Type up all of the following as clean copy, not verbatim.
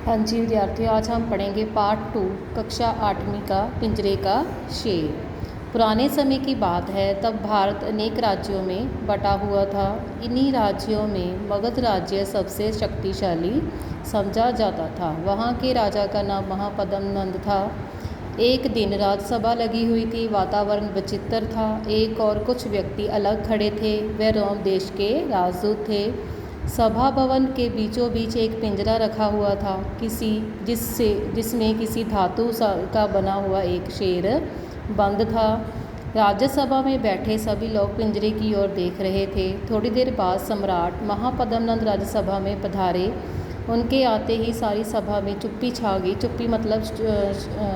हाँ जी विद्यार्थियों, आज हम पढ़ेंगे पार्ट 2 कक्षा 8वीं का पिंजरे का शेर। पुराने समय की बात है, तब भारत अनेक राज्यों में बटा हुआ था। इन्हीं राज्यों में मगध राज्य सबसे शक्तिशाली समझा जाता था। वहाँ के राजा का नाम महापद्मनंद था। एक दिन राजसभा लगी हुई थी। वातावरण विचित्र था। एक और कुछ व्यक्ति अलग खड़े थे। वे रोम देश के राजदूत थे। सभा भवन के बीचों बीच एक पिंजरा रखा हुआ था, जिसमें किसी धातु का बना हुआ एक शेर बंद था। राज्यसभा में बैठे सभी लोग पिंजरे की ओर देख रहे थे। थोड़ी देर बाद सम्राट महापद्मनंद राज्यसभा में पधारे। उनके आते ही सारी सभा में चुप्पी छा गई। चुप्पी मतलब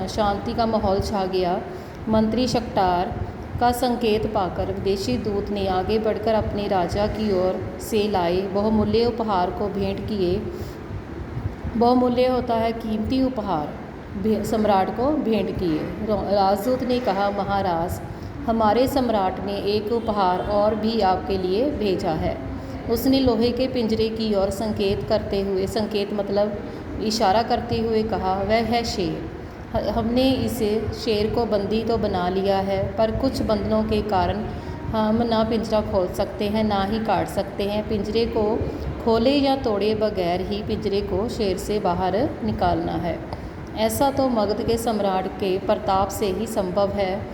शांति का माहौल छा गया। मंत्री शक्टार का संकेत पाकर विदेशी दूत ने आगे बढ़कर अपने राजा की ओर से लाए बहुमूल्य उपहार को भेंट किए। बहुमूल्य होता है कीमती उपहार सम्राट को भेंट किए। राजदूत ने कहा, महाराज, हमारे सम्राट ने एक उपहार और भी आपके लिए भेजा है। उसने लोहे के पिंजरे की ओर संकेत मतलब इशारा करते हुए कहा, वह है शेर। हमने इसे शेर को बंदी तो बना लिया है, पर कुछ बंधनों के कारण हम ना पिंजरा खोल सकते हैं, ना ही काट सकते हैं। पिंजरे को खोले या तोड़े बगैर ही पिंजरे को शेर से बाहर निकालना है। ऐसा तो मगध के सम्राट के प्रताप से ही संभव है।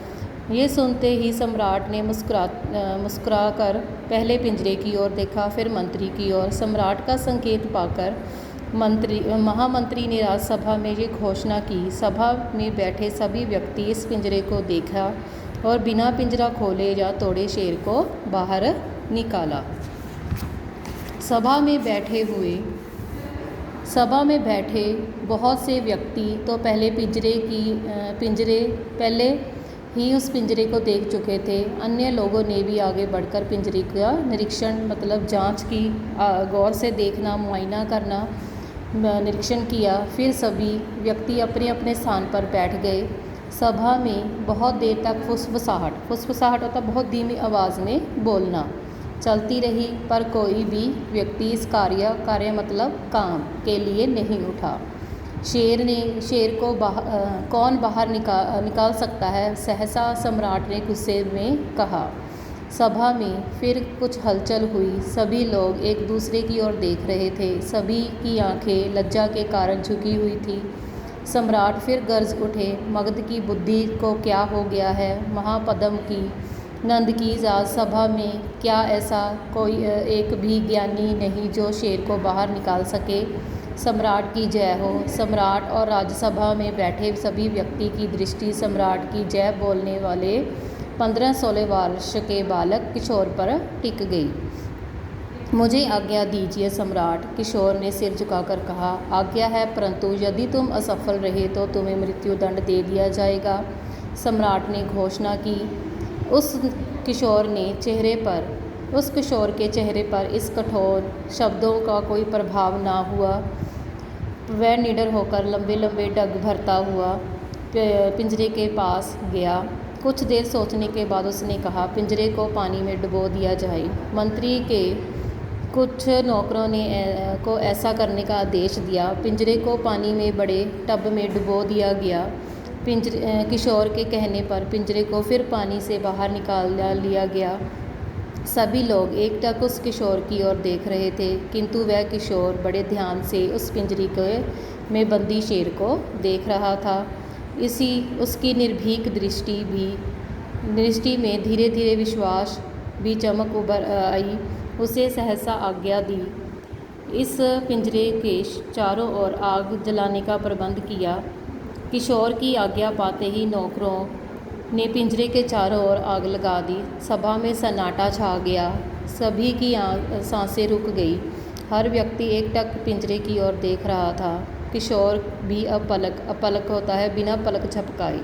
ये सुनते ही सम्राट ने मुस्कुरा कर पहले पिंजरे की ओर देखा, फिर मंत्री की ओर। सम्राट का संकेत पाकर महामंत्री ने राज्यसभा में ये घोषणा की। सभा में बैठे सभी व्यक्ति इस पिंजरे को देखा और बिना पिंजरा खोले या तोड़े शेर को बाहर निकाला। सभा में बैठे बहुत से व्यक्ति तो पहले ही उस पिंजरे को देख चुके थे। अन्य लोगों ने भी आगे बढ़कर पिंजरे का निरीक्षण मतलब जांच की, गौर से देखना, मुआयना करना, निरीक्षण किया। फिर सभी व्यक्ति अपने अपने स्थान पर बैठ गए। सभा में बहुत देर तक फुसफुसाहट होता बहुत धीमी आवाज़ में बोलना चलती रही, पर कोई भी व्यक्ति इस कार्य मतलब काम के लिए नहीं उठा। शेर को कौन बाहर निकाल सकता है? सहसा सम्राट ने गुस्से में कहा। सभा में फिर कुछ हलचल हुई। सभी लोग एक दूसरे की ओर देख रहे थे। सभी की आंखें लज्जा के कारण झुकी हुई थी। सम्राट फिर गर्ज उठे, मगध की बुद्धि को क्या हो गया है? महापद्म की नंद की राजसभा में क्या ऐसा कोई एक भी ज्ञानी नहीं जो शेर को बाहर निकाल सके? सम्राट की जय हो। सम्राट और राज्यसभा में बैठे सभी व्यक्ति की दृष्टि सम्राट की जय बोलने वाले 15-16 वर्ष के बालक किशोर पर टिक गई। मुझे आज्ञा दीजिए सम्राट, किशोर ने सिर झुकाकर कहा। आज्ञा है, परंतु यदि तुम असफल रहे तो तुम्हें मृत्यु दंड दे दिया जाएगा, सम्राट ने घोषणा की। उस किशोर के चेहरे पर इस कठोर शब्दों का कोई प्रभाव ना हुआ। वह निडर होकर लंबे लंबे डग भरता हुआ पिंजरे के पास गया। कुछ देर सोचने के बाद उसने कहा, पिंजरे को पानी में डुबो दिया जाए। मंत्री के कुछ नौकरों ने को ऐसा करने का आदेश दिया। पिंजरे को पानी में बड़े टब में डुबो दिया गया। किशोर के कहने पर पिंजरे को फिर पानी से बाहर निकाल लिया गया। सभी लोग एकटक उस किशोर की ओर देख रहे थे, किंतु वह किशोर बड़े ध्यान से उस पिंजरे में बंदी शेर को देख रहा था। उसकी निर्भीक दृष्टि में धीरे धीरे विश्वास भी चमक उभर आई। उसे सहसा आज्ञा दी। इस पिंजरे के चारों ओर आग जलाने का प्रबंध किया। किशोर की आज्ञा पाते ही नौकरों ने पिंजरे के चारों ओर आग लगा दी। सभा में सन्नाटा छा गया। सभी की सांसें रुक गई। हर व्यक्ति एकटक पिंजरे की ओर देख रहा था। किशोर भी अपलक होता है बिना पलक झपकाए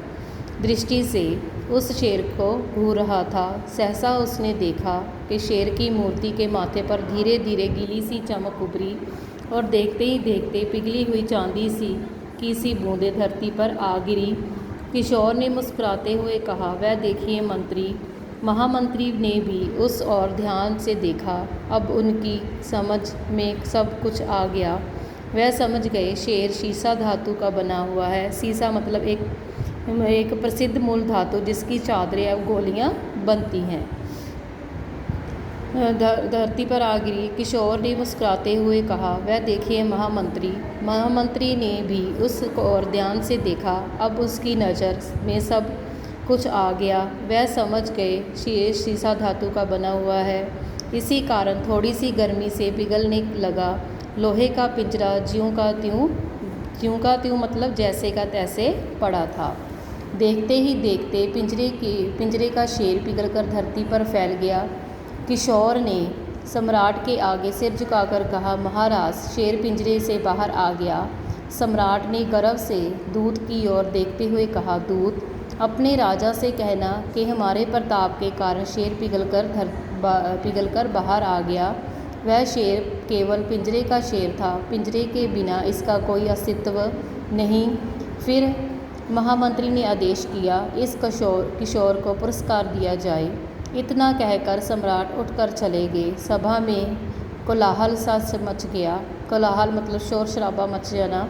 दृष्टि से उस शेर को घूर रहा था। सहसा उसने देखा कि शेर की मूर्ति के माथे पर धीरे धीरे गीली सी चमक उभरी और देखते ही देखते पिघली हुई चांदी की सी बूंदें धरती पर आ गिरी। किशोर ने मुस्कुराते हुए कहा, वह देखिए मंत्री। महामंत्री ने भी उस ओर ध्यान से देखा। अब उनकी समझ में सब कुछ आ गया। वह समझ गए शेर शीशा धातु का बना हुआ है। शीशा मतलब एक प्रसिद्ध मूल धातु जिसकी चादरें अब गोलियां बनती हैं। धरती पर आ गिरी। किशोर ने मुस्कुराते हुए कहा, वह देखिए महामंत्री। महामंत्री ने भी उस ओर ध्यान से देखा। अब उसकी नज़र में सब कुछ आ गया। वह समझ गए शेर शीशा धातु का बना हुआ है। इसी कारण थोड़ी सी गर्मी से पिघलने लगा। लोहे का पिंजरा ज्यों का त्यों मतलब जैसे का तैसे पड़ा था। देखते ही देखते पिंजरे का शेर पिघलकर धरती पर फैल गया। किशोर ने सम्राट के आगे सिर झुकाकर कहा, महाराज, शेर पिंजरे से बाहर आ गया। सम्राट ने गर्व से दूत की ओर देखते हुए कहा, दूत, अपने राजा से कहना कि हमारे प्रताप के कारण शेर पिघलकर बाहर आ गया। वह शेर केवल पिंजरे का शेर था, पिंजरे के बिना इसका कोई अस्तित्व नहीं। फिर महामंत्री ने आदेश किया, इस किशोर को पुरस्कार दिया जाए। इतना कहकर सम्राट उठकर चले गए। सभा में कोलाहल सा मच गया। कोलाहल मतलब शोर शराबा मच जाना।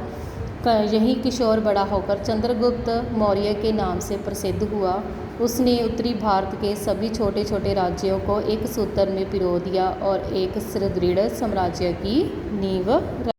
यही किशोर बड़ा होकर चंद्रगुप्त मौर्य के नाम से प्रसिद्ध हुआ। उसने उत्तरी भारत के सभी छोटे छोटे राज्यों को एक सूत्र में पिरो दिया और एक सुदृढ़ साम्राज्य की नींव